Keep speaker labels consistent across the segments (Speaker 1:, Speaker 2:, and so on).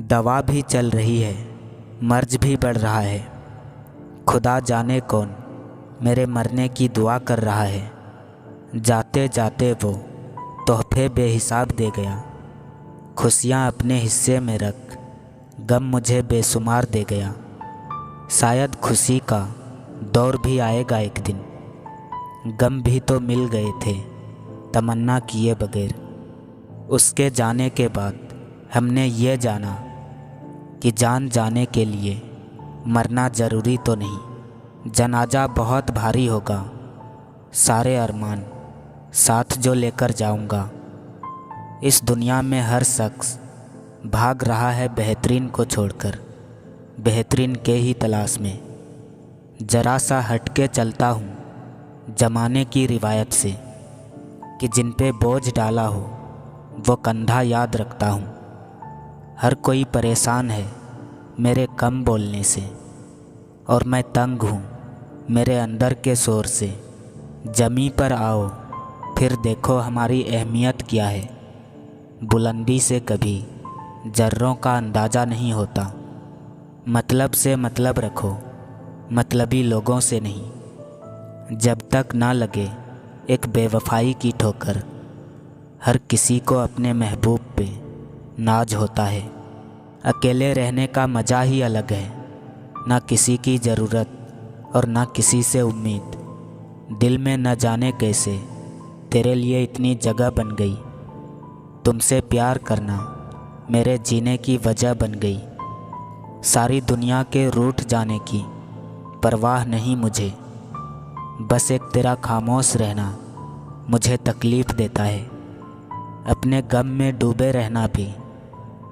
Speaker 1: दवा भी चल रही है, मर्ज भी बढ़ रहा है। खुदा जाने कौन मेरे मरने की दुआ कर रहा है। जाते जाते वो तोहफे बेहिसाब दे गया। खुशियाँ अपने हिस्से में रख, गम मुझे बेशुमार दे गया। शायद खुशी का दौर भी आएगा एक दिन। गम भी तो मिल गए थे तमन्ना किए बगैर। उसके जाने के बाद हमने ये जाना कि जान जाने के लिए मरना ज़रूरी तो नहीं। जनाजा बहुत भारी होगा, सारे अरमान साथ जो लेकर जाऊंगा। इस दुनिया में हर शख्स भाग रहा है बेहतरीन को छोड़कर, बेहतरीन के ही तलाश में। ज़रा सा हटके चलता हूँ ज़माने की रिवायत से कि जिन पे बोझ डाला हो वो कंधा याद रखता हूँ। हर कोई परेशान है मेरे कम बोलने से, और मैं तंग हूँ मेरे अंदर के शोर से। जमी पर आओ फिर देखो हमारी अहमियत क्या है। बुलंदी से कभी जर्रों का अंदाज़ा नहीं होता। मतलब से मतलब रखो, मतलबी लोगों से नहीं। जब तक ना लगे एक बेवफाई की ठोकर, हर किसी को अपने महबूब पे नाज होता है। अकेले रहने का मज़ा ही अलग है, ना किसी की ज़रूरत और ना किसी से उम्मीद। दिल में न जाने कैसे तेरे लिए इतनी जगह बन गई। तुमसे प्यार करना मेरे जीने की वजह बन गई। सारी दुनिया के रूठ जाने की परवाह नहीं मुझे, बस एक तेरा खामोश रहना मुझे तकलीफ़ देता है। अपने गम में डूबे रहना भी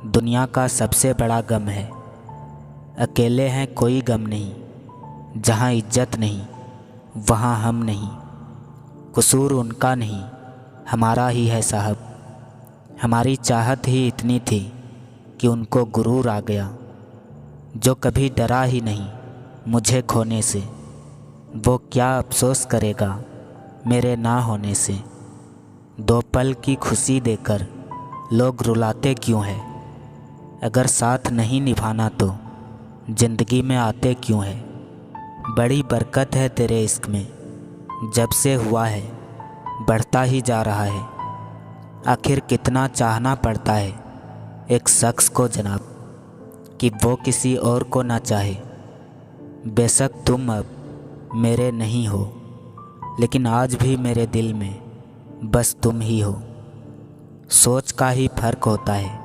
Speaker 1: दुनिया का सबसे बड़ा गम है। अकेले हैं कोई गम नहीं, जहाँ इज्जत नहीं वहाँ हम नहीं। कसूर उनका नहीं हमारा ही है साहब। हमारी चाहत ही इतनी थी कि उनको गुरूर आ गया। जो कभी डरा ही नहीं मुझे खोने से, वो क्या अफसोस करेगा मेरे ना होने से। दो पल की खुशी देकर लोग रुलाते क्यों हैं? अगर साथ नहीं निभाना तो ज़िंदगी में आते क्यों है? बड़ी बरकत है तेरे इश्क में, जब से हुआ है बढ़ता ही जा रहा है। आखिर कितना चाहना पड़ता है एक शख्स को जनाब, कि वो किसी और को ना चाहे। बेशक तुम अब मेरे नहीं हो, लेकिन आज भी मेरे दिल में बस तुम ही हो। सोच का ही फ़र्क होता है,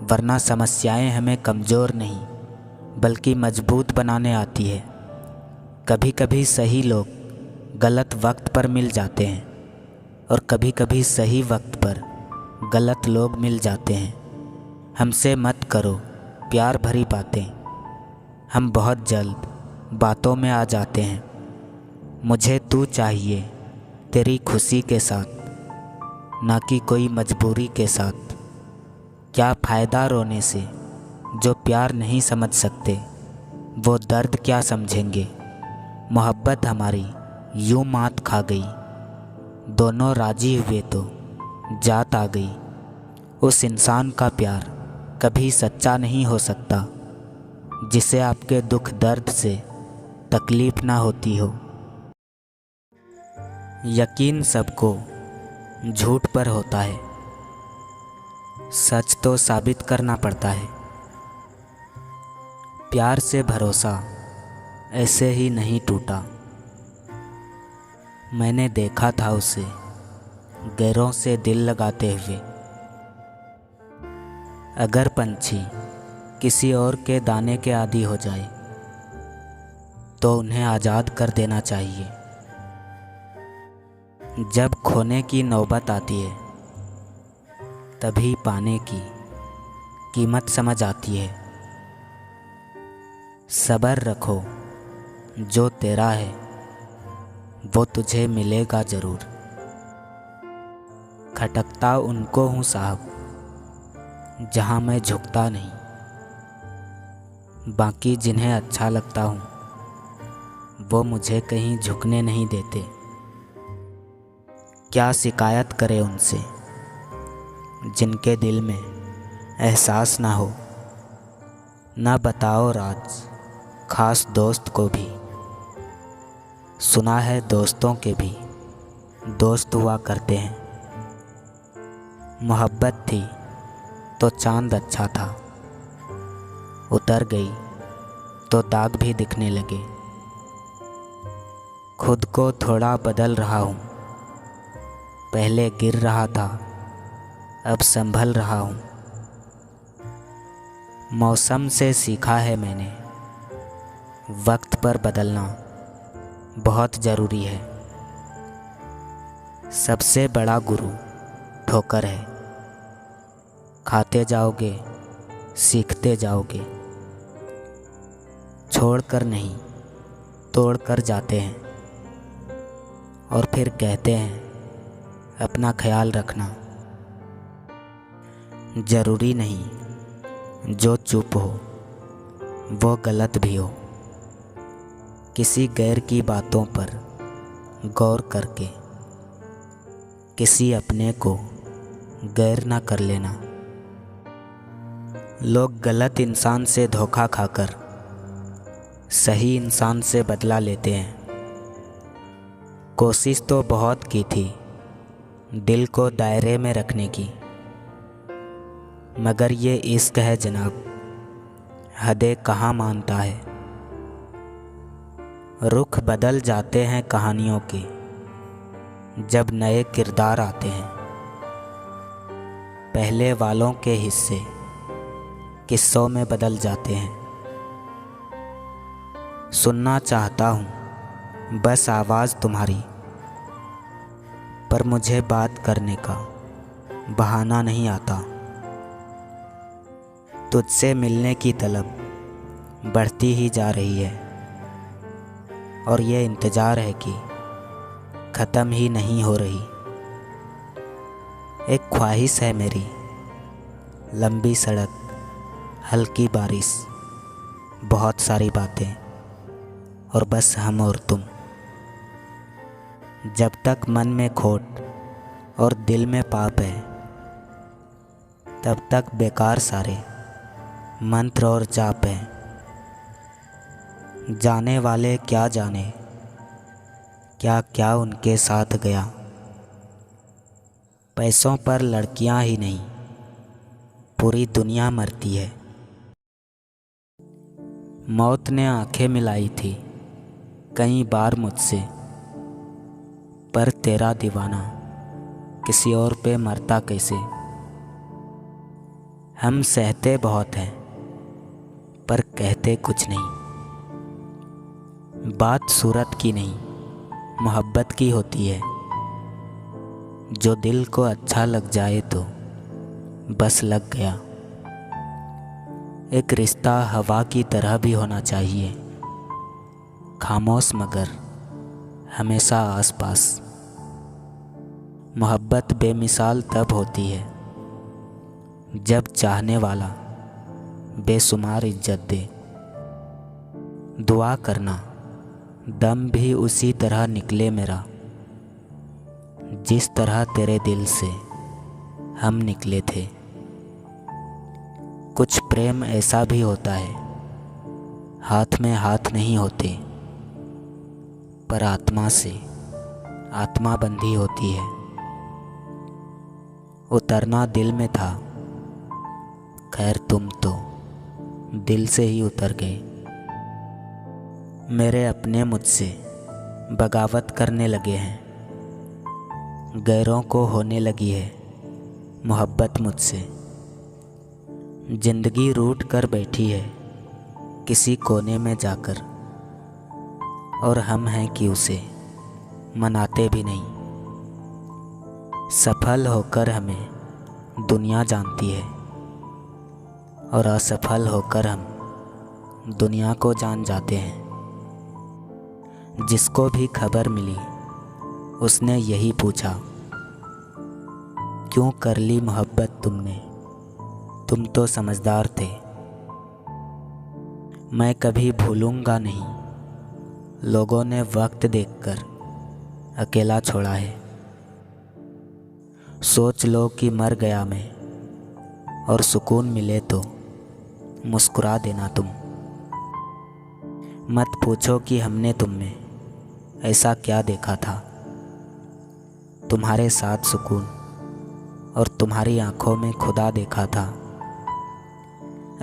Speaker 1: वरना समस्याएं हमें कमज़ोर नहीं बल्कि मजबूत बनाने आती है। कभी कभी सही लोग गलत वक्त पर मिल जाते हैं, और कभी कभी सही वक्त पर गलत लोग मिल जाते हैं। हमसे मत करो प्यार भरी बातें, हम बहुत जल्द बातों में आ जाते हैं। मुझे तू चाहिए तेरी खुशी के साथ, ना कि कोई मजबूरी के साथ। क्या फ़ायदा रोने से जो प्यार नहीं समझ सकते, वो दर्द क्या समझेंगे। मोहब्बत हमारी यूं मात खा गई, दोनों राजी हुए तो जात आ गई। उस इंसान का प्यार कभी सच्चा नहीं हो सकता जिसे आपके दुख दर्द से तकलीफ़ ना होती हो। यकीन सबको झूठ पर होता है, सच तो साबित करना पड़ता है। प्यार से भरोसा ऐसे ही नहीं टूटा। मैंने देखा था उसे गैरों से दिल लगाते हुए। अगर पंछी किसी और के दाने के आदी हो जाए तो उन्हें आज़ाद कर देना चाहिए। जब खोने की नौबत आती है तभी पाने की कीमत समझ आती है। सब्र रखो, जो तेरा है वो तुझे मिलेगा ज़रूर। खटकता उनको हूँ साहब जहाँ मैं झुकता नहीं, बाकी जिन्हें अच्छा लगता हूँ वो मुझे कहीं झुकने नहीं देते। क्या शिकायत करे उनसे जिनके दिल में एहसास ना हो न बताओ राज खास दोस्त को भी। सुना है दोस्तों के भी दोस्त हुआ करते हैं। मोहब्बत थी तो चांद अच्छा था, उतर गई तो दाग भी दिखने लगे। खुद को थोड़ा बदल रहा हूँ, पहले गिर रहा था अब संभल रहा हूँ। मौसम से सीखा है मैंने, वक्त पर बदलना बहुत ज़रूरी है। सबसे बड़ा गुरु ठोकर है, खाते जाओगे सीखते जाओगे। छोड़कर नहीं तोड़ कर जाते हैं और फिर कहते हैं अपना ख्याल रखना। ज़रूरी नहीं जो चुप हो वो गलत भी हो। किसी गैर की बातों पर गौर करके किसी अपने को गैर ना कर लेना। लोग गलत इंसान से धोखा खाकर सही इंसान से बदला लेते हैं। कोशिश तो बहुत की थी दिल को दायरे में रखने की, मगर ये इश्क है जनाब, हदें कहाँ मानता है। रुख बदल जाते हैं कहानियों के जब नए किरदार आते हैं। पहले वालों के हिस्से किस्सों में बदल जाते हैं। सुनना चाहता हूँ बस आवाज़ तुम्हारी, पर मुझे बात करने का बहाना नहीं आता। तुझसे मिलने की तलब बढ़ती ही जा रही है और ये इंतज़ार है कि ख़त्म ही नहीं हो रही। एक ख्वाहिश है मेरी, लंबी सड़क, हल्की बारिश, बहुत सारी बातें और बस हम और तुम। जब तक मन में खोट और दिल में पाप है तब तक बेकार सारे मंत्र और जाप है। जाने वाले क्या जाने क्या क्या उनके साथ गया। पैसों पर लड़कियां ही नहीं पूरी दुनिया मरती है। मौत ने आंखें मिलाई थी कई बार मुझसे, पर तेरा दीवाना किसी और पे मरता कैसे। हम सहते बहुत हैं पर कहते कुछ नहीं। बात सूरत की नहीं मोहब्बत की होती है। जो दिल को अच्छा लग जाए तो बस लग गया। एक रिश्ता हवा की तरह भी होना चाहिए, खामोश मगर हमेशा आसपास। मोहब्बत बेमिसाल तब होती है जब चाहने वाला बेशुमार इज्जत दे। दुआ करना दम भी उसी तरह निकले मेरा जिस तरह तेरे दिल से हम निकले थे। कुछ प्रेम ऐसा भी होता है, हाथ में हाथ नहीं होते पर आत्मा से आत्मा बंधी होती है। उतरना दिल में था, खैर तुम तो दिल से ही उतर गए। मेरे अपने मुझसे बगावत करने लगे हैं, गैरों को होने लगी है मोहब्बत मुझसे। जिंदगी रूठ कर बैठी है किसी कोने में जाकर, और हम हैं कि उसे मनाते भी नहीं। सफल होकर हमें दुनिया जानती है और असफल होकर हम दुनिया को जान जाते हैं। जिसको भी खबर मिली उसने यही पूछा, क्यों कर ली मोहब्बत तुमने, तुम तो समझदार थे। मैं कभी भूलूंगा नहीं लोगों ने वक्त देखकर अकेला छोड़ा है। सोच लो कि मर गया मैं और सुकून मिले तो मुस्कुरा देना तुम। मत पूछो कि हमने तुम में ऐसा क्या देखा था। तुम्हारे साथ सुकून और तुम्हारी आंखों में खुदा देखा था।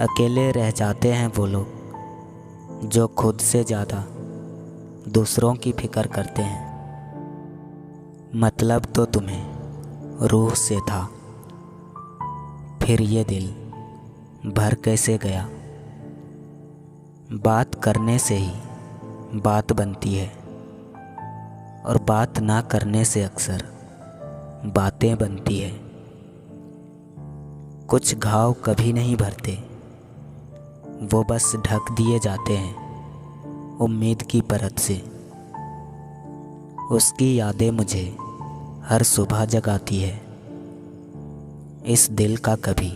Speaker 1: अकेले रह जाते हैं वो लोग जो खुद से ज़्यादा दूसरों की फिक्र करते हैं। मतलब तो तुम्हें रूह से था, फिर ये दिल भर कैसे गया। बात करने से ही बात बनती है और बात ना करने से अक्सर बातें बनती है। कुछ घाव कभी नहीं भरते, वो बस ढक दिए जाते हैं उम्मीद की परत से। उसकी यादें मुझे हर सुबह जगाती है। इस दिल का कभी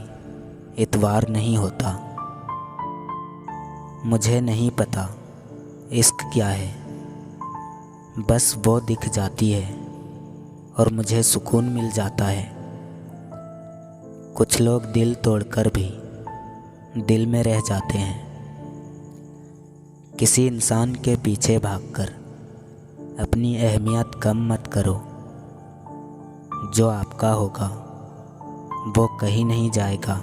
Speaker 1: इतवार नहीं होता। मुझे नहीं पता इश्क क्या है, बस वो दिख जाती है और मुझे सुकून मिल जाता है। कुछ लोग दिल तोड़कर भी दिल में रह जाते हैं। किसी इंसान के पीछे भागकर अपनी अहमियत कम मत करो। जो आपका होगा वो कहीं नहीं जाएगा।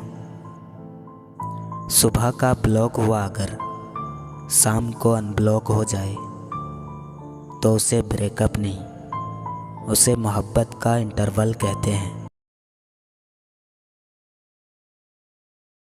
Speaker 1: सुबह का ब्लॉक हुआ अगर शाम को अनब्लॉक हो जाए तो उसे ब्रेकअप नहीं, उसे मोहब्बत का इंटरवल कहते हैं।